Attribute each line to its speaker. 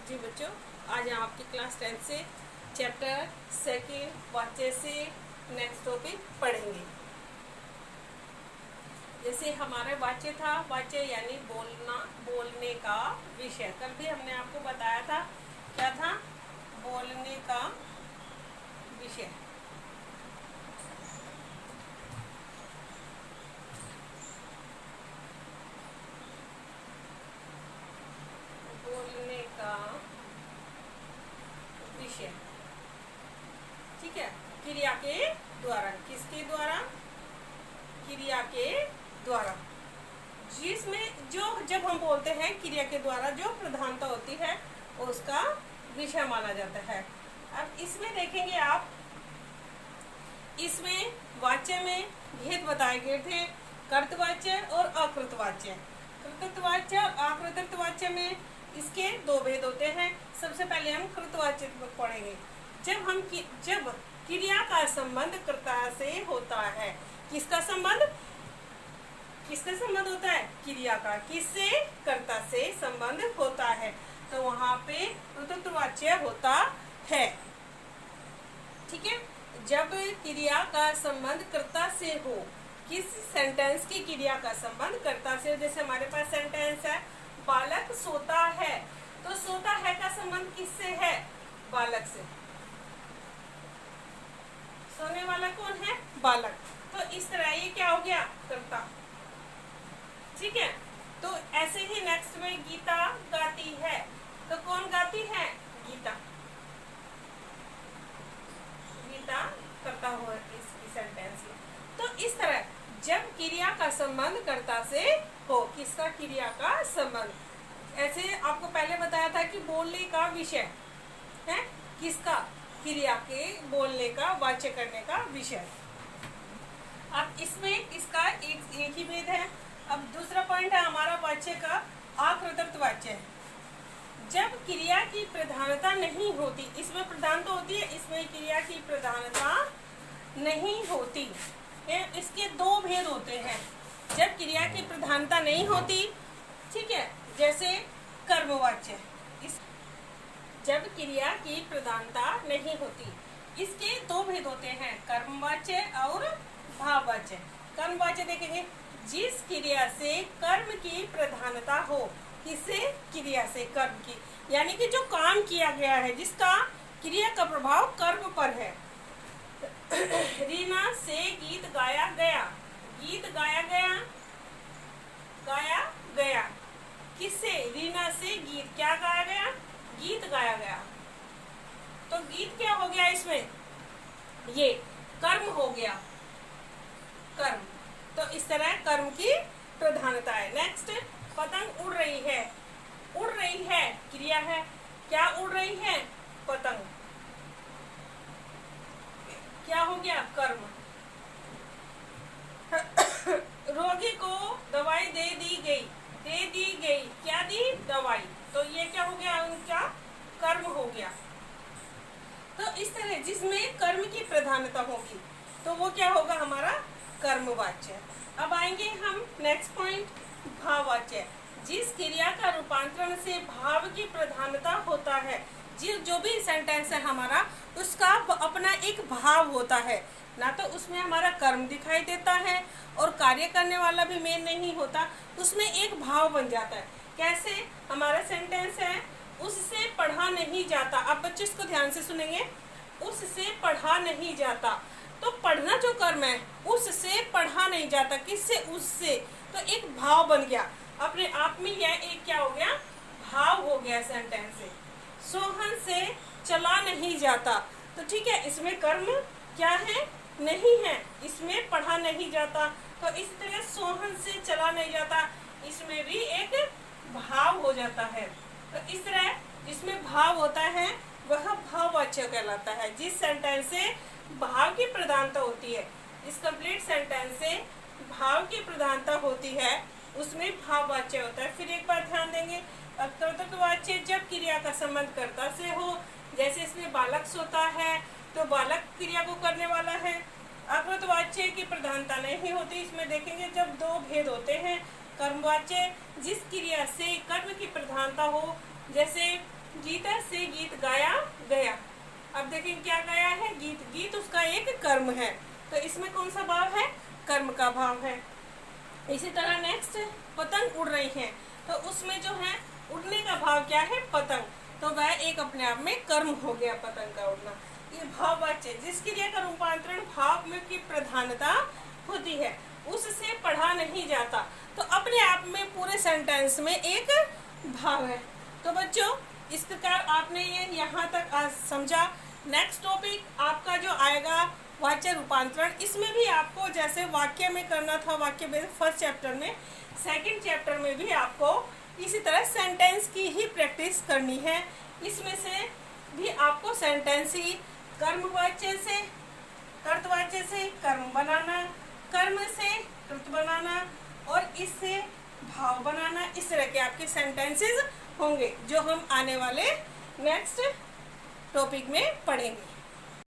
Speaker 1: जी बच्चों, आज हम आपकी क्लास 10 से चैप्टर सेकेंड वाच्य से नेक्स्ट टॉपिक पढ़ेंगे। जैसे हमारा वाच्य था, वाच्य यानी बोलना, बोलने का विषय। कल भी हमने आपको बताया था, क्या था? बोलने का विषय। बोलने का विषय, ठीक है। क्रिया के द्वारा, किसके द्वारा? क्रिया के द्वारा, जिसमें जो जब हम बोलते हैं क्रिया के द्वारा जो प्रधानता होती है उसका विषय माना जाता है। अब इसमें देखेंगे आप, इसमें वाच्य में भेद बताए गए थे, कर्तवाच्य और अकृतवाच्य। कृतवाच्य और अकृतवाच्य में इसके दो भेद होते हैं। सबसे पहले हम कृतवाच्य पढ़ेंगे। जब क्रिया का संबंध कर्ता से होता है, किसका संबंध? किसका संबंध होता है? क्रिया का। किससे? कर्ता से संबंध होता है, तो वहां पे कृतवाच्य होता है, ठीक है। जब क्रिया का संबंध कर्ता से हो, किस सेंटेंस की क्रिया का संबंध कर्ता से हो, जैसे हमारे पास सेंटेंस है बालक सोता है, तो सोता है का संबंध किससे है? बालक से। सोने वाला कौन है? बालक। तो इस तरह ये क्या हो गया? कर्ता, ठीक है। तो ऐसे ही नेक्स्ट में गीता गाती है, तो कौन गाती है? गीता। गीता करता हुआ इस सेंटेंस में। तो इस तरह जब क्रिया का संबंध कर्ता से हो, किसका? क्रिया का संबंध। ऐसे आपको पहले बताया था कि बोलने का विषय है किसका? क्रिया के बोलने का, वाच्य करने का विषय। अब इसमें इसका एक ही भेद है। अब दूसरा पॉइंट है हमारा वाच्य का अकृत वाच्य। जब क्रिया की प्रधानता नहीं होती, इसमें प्रधानता होती है, इसमें क्रिया की प्रधानता नहीं होती। इसके दो भेद होते हैं। जब क्रिया की प्रधानता नहीं होती, ठीक है, जैसे कर्मवाच्य। जब क्रिया की प्रधानता नहीं होती, इसके दो भेद होते हैं, कर्मवाच्य और भाववाच्य। कर्मवाच्य देखेंगे, जिस क्रिया से कर्म की प्रधानता हो, किससे? क्रिया से, कर्म की, यानी कि जो काम किया गया है, जिसका क्रिया का प्रभाव कर्म पर है। रीना से गीत गाया गया, गीत गाया गया, गाया गया किससे? रीना से गीत क्या गाया गया? गीत गाया गया। तो गीत क्या हो गया इसमें? ये कर्म हो गया, कर्म। तो इस तरह कर्म की प्रधानता है। नेक्स्ट, पतंग उड़ रही है, उड़ रही है क्रिया है, क्या उड़ रही है? पतंग। क्या हो गया? कर्म। रोगी को दवाई दे दी गई, दे दी गई, क्या दी? दवाई। तो ये क्या हो गया? उनका कर्म हो गया। तो इस तरह जिसमें कर्म की प्रधानता होगी तो वो क्या होगा? हमारा कर्मवाच्य। अब आएंगे हम नेक्स्ट पॉइंट, भाववाच्य। जिस क्रिया का रूपांतरण से भाव की प्रधानता होता है, जो भी सेंटेंस है हमारा, उसका अपना एक भाव होता है, ना तो उसमें हमारा कर्म दिखाई देता है और कार्य करने वाला भी मेन नहीं होता, उसमें एक भाव बन जाता है। कैसे? हमारा सेंटेंस है उससे पढ़ा नहीं जाता। अब बच्चे इसको ध्यान से सुनेंगे, उससे पढ़ा नहीं जाता। तो पढ़ना जो कर्म है, उससे पढ़ा नहीं जाता, किससे? उससे। तो एक भाव बन गया अपने आप में, यह एक क्या हो गया? भाव हो गया सेंटेंस से। सोहन से चला नहीं जाता, तो ठीक है, इसमें कर्म क्या है? नहीं है, इसमें पढ़ा नहीं जाता। तो इस तरह सोहन से चला नहीं जाता, इसमें भी एक भाव हो जाता है। तो इस तरह जिसमें भाव होता है वह भाववाच्य कहलाता है। जिस सेंटेंस से भाव की प्रधानता होती है, इस कंप्लीट सेंटेंस से भाव की प्रधानता होती है, उसमें भाववाच्य होता है। फिर एक बार ध्यान देंगे, कर्तृत्ववाच्य जब क्रिया का संबंध कर्ता से हो, जैसे इसमें बालक सोता है तो बालक क्रिया को करने वाला है। अकृतवाच्य की प्रधानता नहीं होती, इसमें देखेंगे जब दो भेद होते हैं। कर्मवाच्य जिस क्रिया से कर्म की प्रधानता हो, जैसे गीता से गीत गाया गया। अब देखें क्या गाया है, गीत। गीत उसका एक कर्म है, तो इसमें कौन सा भाव है, कर्म का भाव है। इसी तरह नेक्स्ट, पतंग उड़ रही है, तो उसमें जो है उड़ने का भाव क्या है, पतंग, तो वह एक अपने आप में कर्म हो गया, पतंग का उड़ना। ये भाववाच्य, जिसके लिए का रूपांतरण भाव में की प्रधानता होती है, उससे पढ़ा नहीं जाता, तो अपने आप में पूरे सेंटेंस में एक भाव है। तो बच्चों इस प्रकार आपने ये यहाँ तक आज समझा। नेक्स्ट टॉपिक आपका जो आएगा वाच्य रूपांतरण, इसमें भी आपको जैसे वाक्य में करना था, वाक्य में फर्स्ट चैप्टर में, सेकंड चैप्टर में भी आपको इसी तरह सेंटेंस की ही प्रैक्टिस करनी है। इसमें से भी आपको सेंटेंस ही कर्मवाच्य से कर्तवाच्य से कर्म बनाना, कर्म से कृत बनाना और इससे भाव बनाना, इस तरह के आपके सेंटेंसेस होंगे जो हम आने वाले नेक्स्ट टॉपिक में पढ़ेंगे।